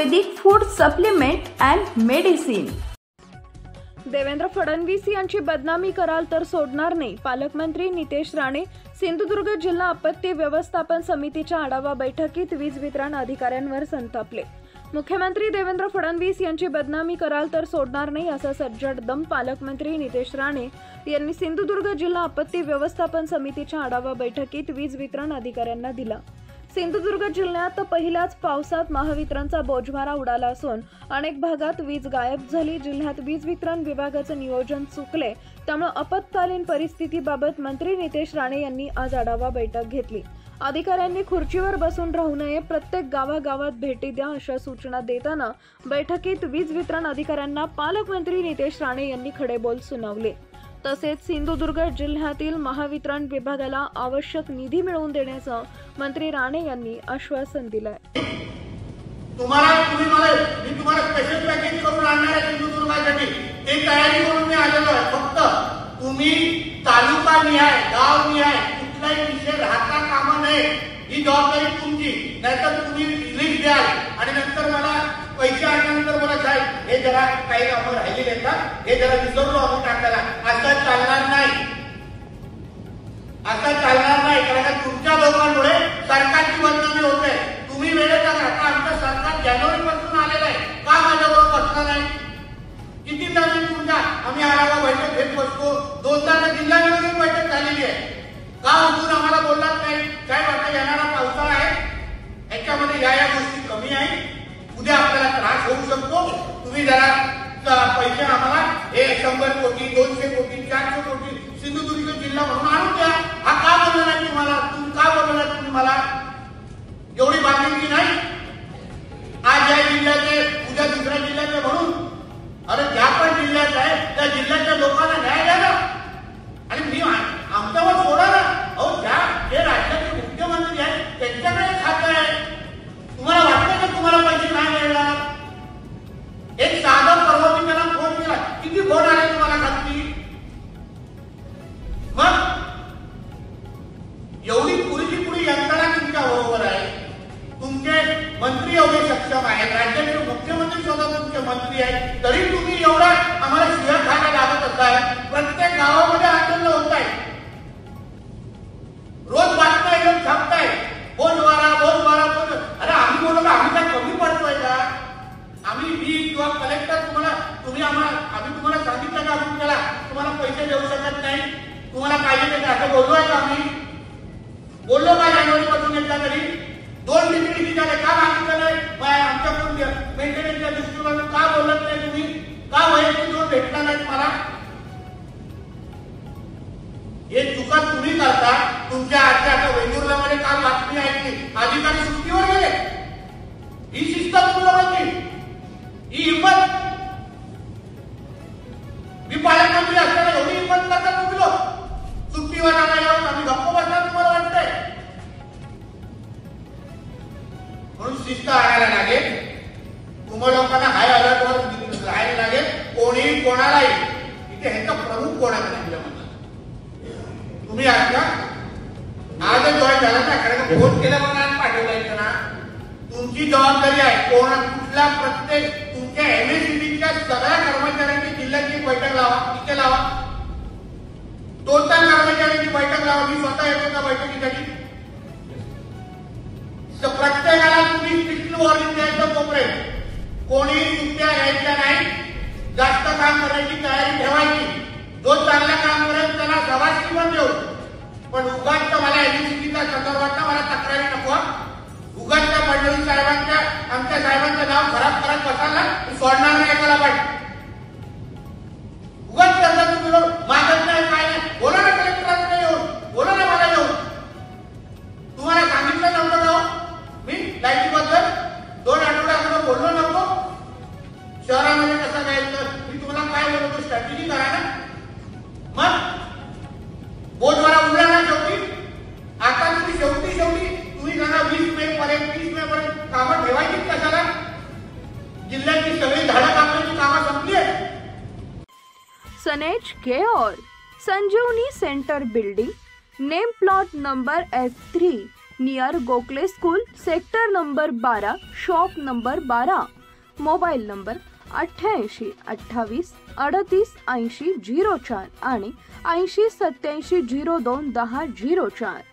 Ayurvedic food supplement and medicine. Devendra Fadnavis यांची बदनामी कराल तर सोडणार नाही। पालकमंत्री नितेश राणे सिंधुदुर्ग जिल्हा आपत्ती व्यवस्थापन समितीच्या आढावा बैठकीत वीज वितरण अधिकाऱ्यांवर संतापले। मुख्यमंत्री देवेंद्र फडणवीस यांची बदनामी कराल तर सोडणार नाही असा सज्जड दम पालकमंत्री नितेश राणे यांनी सिंधुदुर्ग जिल्हा आपत्ती व्यवस्थापन समितीच्या आढावा बैठकीत वीज वितरण अधिकाऱ्यांना दिला। सिंधुदुर्ग जिल्ह्यात पहिल्याच पावसात महावितरणचा बोजवारा उडाला असून अनेक भागात वीज गायब झाली। जिल्ह्यात वीज वितरण विभागाचे नियोजन चुकले, त्यामुळे आपत्कालीन परिस्थितीबाबत मंत्री नितेश राणे यांनी आज आढावा बैठक घेतली। अधिकाऱ्यांनी खुर्चीवर बसून राहू नये, प्रत्येक गावागावात भेटी द्या अशा सूचना देताना बैठकीत वीज वितरण अधिकाऱ्यांना पालकमंत्री नितेश राणे यांनी खडेबोल सुनावले। तसेच सिंधुदुर्ग जिल्ह्यातील महावितरण विभागाला आवश्यक निधी मिळवून देण्याचं मंत्री राणे यांनी आश्वासन दिलंय। मी तुम्हाला स्पेशल पॅकेज करून आणणार आहे सिंधुदुर्गासाठी, ते तयारी करून मी आलेलो आहे। फक्त तुम्ही तालुका निहाय, गाव निहाय कुठलाही विषय राहता कामा नये, ही जबाबदारी तुमची। नाहीतर तुम्ही रिलीज द्याल आणि नंतर मला पैसे आल्यानंतर मला साहेब हे जरा काही कामं राहिलेले आहेत ना, हे जरा विसरलो आम्ही टाकायला, असं चालणार नाही। असं चालणार नाही, कारण तुमच्या लोकांमुळे सरकारची बदनामी होते। तुम्ही वेळेत आता आमचं सरकार जानेवारी पासून आलेलं आहे, का माझ्याबरोबर बसणार नाही? किती नवीन तुमच्या आम्ही आढावा बैठक घेत बसतो, 2 जिल्हा नियोजन बैठक झालेली आहे, का उठून आम्हाला बोललात नाही? साहेब आता येणारा पावसाळा आहे, याच्यामध्ये या गोष्टी कमी आहे, उद्या आपल्याला त्रास होऊ शकतो, तुम्ही जरा पैसे आम्हाला हे 100 कोटी 200 कोटी 400 कोटी सिंधुदुर्ग जिल्हा म्हणून आणून द्या। हा का बोलला नाही तुम्हाला? तुम्ही का बोलला तुम्ही मला? एवढी बांधिलकी नाही? आज या जिल्ह्याचे उद्या दुसऱ्या जिल्ह्याचे म्हणून, अरे ज्या पण जिल्ह्यात आहे त्या जिल्ह्याच्या लोकांना न्याय द्या ना। आणि मी आमच्यावर सोडा ना, अहो ज्या जे राज्याचे मुख्यमंत्री आहेत त्यांच्याकडे खातं आहे, तुम्हाला वाटतं का तुम्हाला पैसे नाही मिळणार? एक साधा परवा मी त्याला फोन केला, किती फोन आले तुम्हाला खाती? मग एवढी पुरी यंत्रणा तुमच्या बरोबर आहे, तुमचे मंत्री एवढे सक्षम आहेत, राज्याचे मुख्यमंत्री स्वतः तुमचे मंत्री आहेत, तरी तुम्ही एवढा आम्हाला शिव्या खायला लागत असाल। प्रत्येक गावामध्ये आंदोलन होत आहे, रोज बातम्या येऊन छापताय, बोजवारा बोजवारा बोल। अरे आम्ही बोलतो आम्ही काय कमी पडतोय का? आम्ही किंवा कलेक्टर तुम्ही आम्ही तुम्हाला सांगितलं का आम्ही तुम्हाला पैसे देऊ शकत नाही, तुम्हाला पाहिजे ते असं बोललोय का? आम्ही बोललो का जानेवारी पासून एकदा तरी? 2 मीटिंग झाले, का मागितलं नाही? आमच्याकडून मेंटेनन्सच्या दृष्टीकोनातून का बोलत नाही तुम्ही? का वैयक्तिक जोर भेटला नाही मला? हे चुका तुम्ही करता। तुमच्या आता वेंगुर्ल्यामध्ये काल बातमी ऐकली, अधिकारी सुट्टीवर गेले। ही शिस्त तुमच्यावरची, ही हिंमत? मी पालकमंत्री असताना एवढी हिंमत करता तुम्ही लोक? सुट्टीवर आला येऊन आम्ही गप्प बसणार तुम्हाला वाटतंय? म्हणून शिस्त आणायला लागेल, तुम्हा लोकांना हाय अलर्टवर राहायला लागेल। कोणीही कोणालाही इथे ह्याचा प्रमुख कोणाचा नाही म्हणतात तुम्ही आहात का? आजच जॉईन झाला ना, कारण फोन केला म्हणून आज पाठवलायचं ना। तुमची जबाबदारी आहे, कुठला प्रत्येक तुमच्या एमएससीबीच्या सगळ्या कर्मचाऱ्यांची जिल्ह्याची बैठक लावा, इथे लावा, टोटल कर्मचाऱ्यांची बैठक लावा। मी स्वतः येतो त्या बैठकीसाठी। प्रत्येकाला तुम्ही स्ट्रिक्टली वॉर्निंग द्यायचं, तोपर्यंत कोणी सुट्ट्या घ्यायच्या नाही, जास्त काम करण्याची तयारी ठेवायची। जो चांगलं काम करेल त्याला शाबासकी पण देऊ, पण उगाच मला एमएससीबीच्या संदर्भात मला तक्रारी नको। उगाच त्या फडणवीस साहेबांच्या आमच्या साहेबांचं नाव खराब करत बसायला सोडणार नाही एकाला पण। उगाच त्यांना तुम्ही मागत नाही, काय नाही, बोला ना कलेक्टरांकडे येऊन, बोला ना मला येऊन। तुम्हाला सांगितलं नव्हतं का मी लाईटीबद्दल? 2 आठवडे अगोदर बोललो नव्हतो? शहरामध्ये कसं जायचं मी तुम्हाला काय बोलतो, स्ट्रॅटेजी करा ना। मग बोजवारा उडला ना शेवटी। आता तुम्ही शेवटी तुम्ही जरा 20 मे पर्यंत 30 मे पर्यंत कामं ठेवायची कशाला? जिल्ह्याची सगळी झाडं कापण्याची कामं संपली आहेत। सनेज care Sanjeevani centre building, name plot number F3, near Gokhale school, sector number 12, shop number 12. Mobile number 88 28 38 80 04 आणि 80 87 02 10 04.